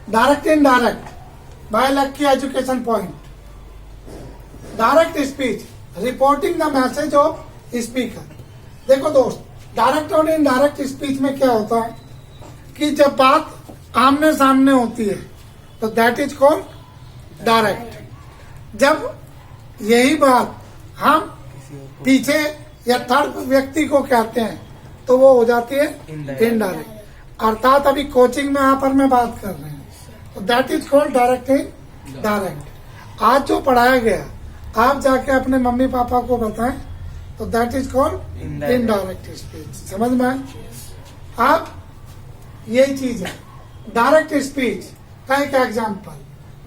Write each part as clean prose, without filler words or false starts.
Direct indirect by lucky education point. Direct speech reporting the message of speaker. देखो दोस्त, direct और indirect speech में क्या होता है कि जब बात आमने सामने होती है तो दैट इज कॉल्ड डायरेक्ट. जब यही बात हम पीछे या थर्ड व्यक्ति को कहते हैं तो वो हो जाती है इनडायरेक्ट. अर्थात अभी कोचिंग में यहाँ पर मैं बात कर रहे हैं तो that is called direct in direct. आज जो पढ़ाया गया आप जाके अपने मम्मी पापा को बताएं तो that is called indirect speech. समझ में आए? आप यही चीज है डायरेक्ट स्पीच का एक एग्जाम्पल.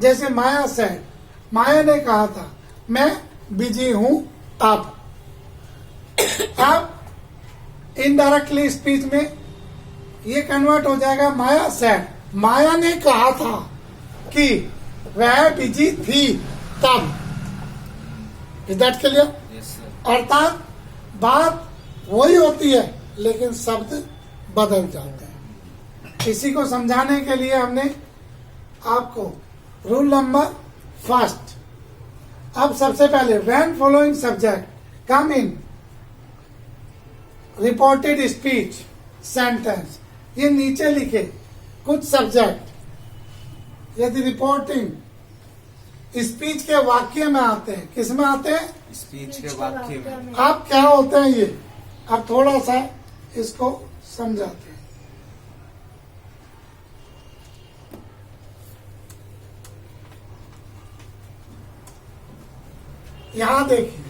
जैसे माया सेड, माया ने कहा था मैं बिजी हूं अब. इनडायरेक्टली स्पीच में ये कन्वर्ट हो जाएगा माया सेड. माया ने कहा था कि वह बिजी थी तब. Is that clear? अर्थात बात वही होती है लेकिन शब्द बदल जाते हैं. इसी को समझाने के लिए हमने आपको रूल नंबर फर्स्ट. अब सबसे पहले when following subject come in reported speech sentence. ये नीचे लिखे कुछ सब्जेक्ट यदि रिपोर्टिंग स्पीच के वाक्य में आते हैं. किस में आते हैं? स्पीच के वाक्य में. आप क्या होते हैं ये अब थोड़ा सा इसको समझाते हैं. यहां देखिए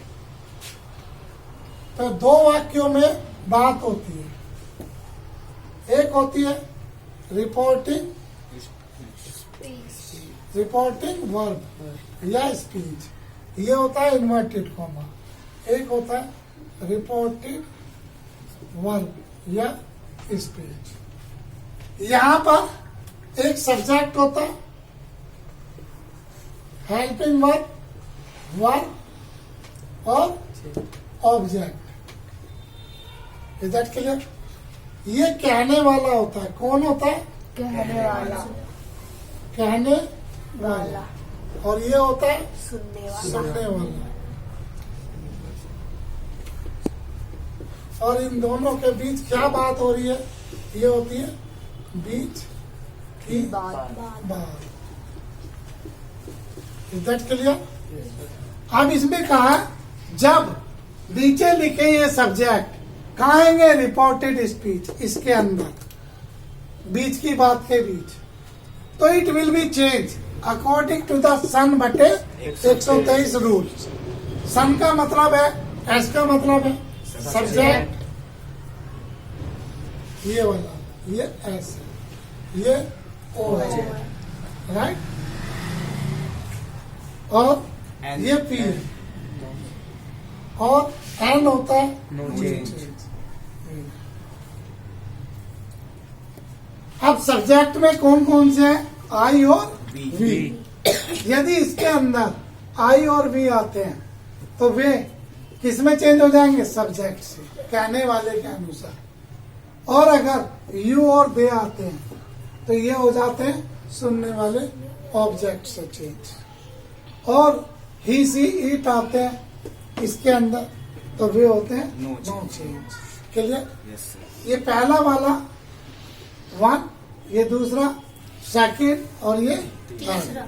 तो दो वाक्यों में बात होती है. एक होती है रिपोर्टिंग वर्ब या स्पीच. ये होता है इन्वर्टेड कॉमा. एक होता है रिपोर्टिंग वर्ब या स्पीच. यहां पर एक सब्जेक्ट होता है, हेल्पिंग वर्ब और ऑब्जेक्ट. Is that clear? ये कहने वाला होता है. कौन होता है? कहने वाला. कहने वाला. और ये होता है सुनने वाला. सुनने वाला. और इन दोनों के बीच क्या बात हो रही है? ये होती है बीच की बात. Is that clear? अब इसमें कहा है जब नीचे लिखे ये सब्जेक्ट कहाँ आएंगे? Reported speech. इसके अंदर बीच की बात के बीच तो it will be change according to the सन बटे 123 रूल. सन का मतलब है, एस का मतलब है सब्जेक्ट. ये वाला ये एस है, ये ओ है. राइट? और ये पी है और एन होता है नो चेंज. अब सब्जेक्ट में कौन कौन से हैं? आई और वी. यदि इसके अंदर आई और वी आते हैं तो वे किस में चेंज हो जाएंगे? सब्जेक्ट से, कहने वाले के अनुसार. और अगर यू और दे आते हैं तो ये हो जाते हैं सुनने वाले ऑब्जेक्ट से चेंज. और ही सी इट आते हैं इसके अंदर तो वे होते हैं no change. Clear? Yes sir. ये पहला वाला वन, ये दूसरा सेकंड और ये तीसरा.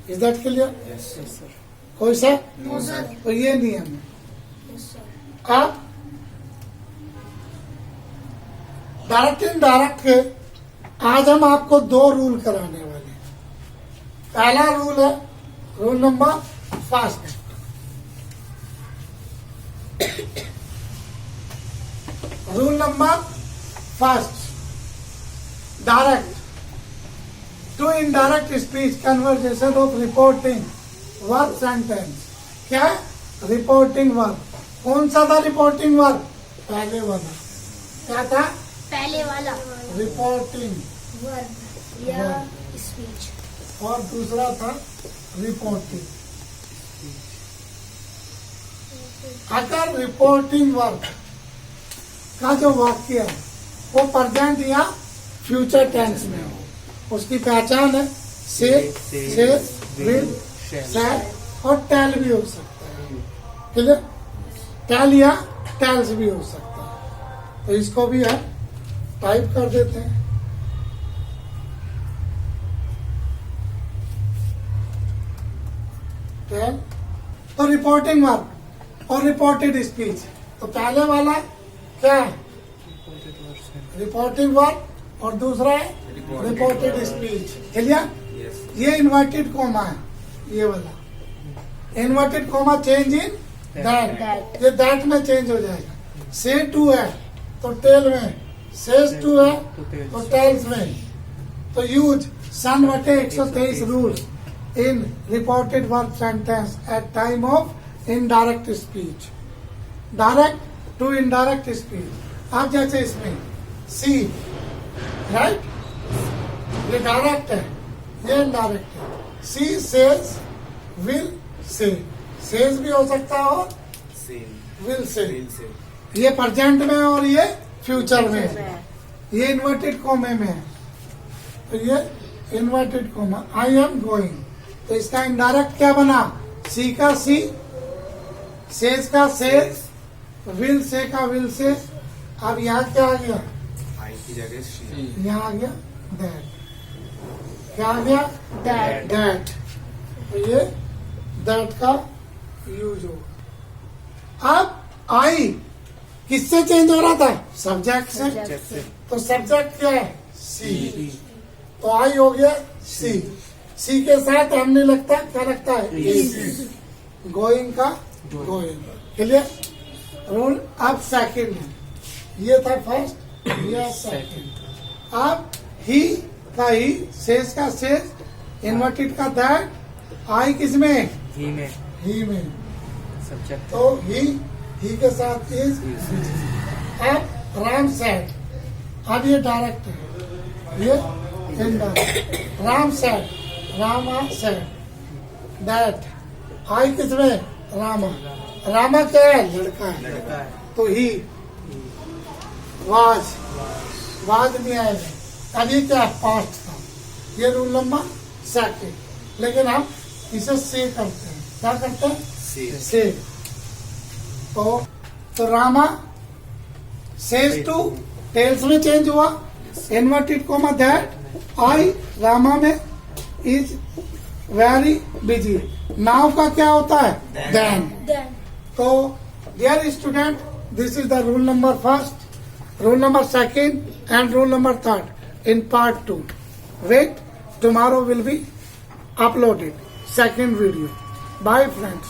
Is that clear? Yes sir. कोई सा? No sir. तो ये नियम है. Yes sir. अब डायरेक्ट इनडायरेक्ट के आज हम आपको दो रूल कराने वाले हैं. पहला रूल है rule number first. Rule number first. Direct to indirect speech conversation of reporting verb sentence. क्या है? Reporting verb. कौन सा था रिपोर्टिंग वर्ब? पहले वाला. क्या था? पहले वाला रिपोर्टिंग वर्ब या स्पीच. और दूसरा था रिपोर्टिंग. अगर रिपोर्टिंग वर्ब का जो वाक्य है वो प्रेजेंट या फ्यूचर टेंस में हो, उसकी पहचान है से विल शैल और टेल भी हो सकता है। क्लियर? टेल या टेल्स भी हो सकता है। तो इसको भी हम टाइप कर देते हैं। टेल तो रिपोर्टिंग वर्ब और रिपोर्टेड स्पीच। तो पहले वाला क्या है? रिपोर्टिंग वर्ब और दूसरा है रिपोर्टेड स्पीच। क्लियर? यस ये इन्वर्टेड कोमा है, ये वाला inverted coma change in that, ये दैट में चेंज हो जाएगा। से टू है तो टेल में, सेज टू है तो टेल्स में। तो यूज सन बटे 123 rules in reported verb sentence at time of indirect speech. Direct to indirect speech. अब जैसे इसमें सी, राइट, ये डायरेक्ट है, ये इनडायरेक्ट है। She says will say, says भी हो सकता है और same will say. Will say ये प्रेजेंट में और ये फ्यूचर में है। ये इन्वर्टेड कोमे में है। तो ये inverted coma, I am going. तो इसका इनडायरेक्ट क्या बना? सी का सी, सेज का सेज, विल से का विल से। अब यहाँ क्या आ गया? आई की जगह शी। यहाँ आ गया दैट। क्या आ गया? दैट। तो ये दैट का यूज होगा। अब आई किससे चेंज हो रहा था? सब्जेक्ट से। तो सब्जेक्ट क्या है? सी। तो आई हो गया सी। सी के साथ हमने लगता है, क्या लगता है? इज। गोइंग का गोइंग। क्लियर? रूल अब सेकंड है। ये था फर्स्ट, ये सेकंड। अब ही का ही, सेज का सेज, इन्वर्टेड का दैट, आई किसमें? ही में ही में। सब्जेक्ट तो ही के साथ इज। अब राम सेड, अब ये डायरेक्ट है, ये indirect. Ram said, Rama said that, I किसमें? रामा। रामा क्या है? लड़का है। लड़का है तो ही वाज नहीं आएगा। अब ये क्या? पास्ट था। ये रूल नंबर सेकंड। लेकिन हम इसे से करते हैं। क्या करते हैं? से। तो रामा सेज टू, टेल्स में चेंज हुआ, inverted comma that, I Rama में, इज वेरी बिजी। नाउ का क्या होता है? देन। Then. तो dear student, this is the rule number first, rule number second and rule number third in part 2. Wait, tomorrow will be uploaded second video. Bye friends.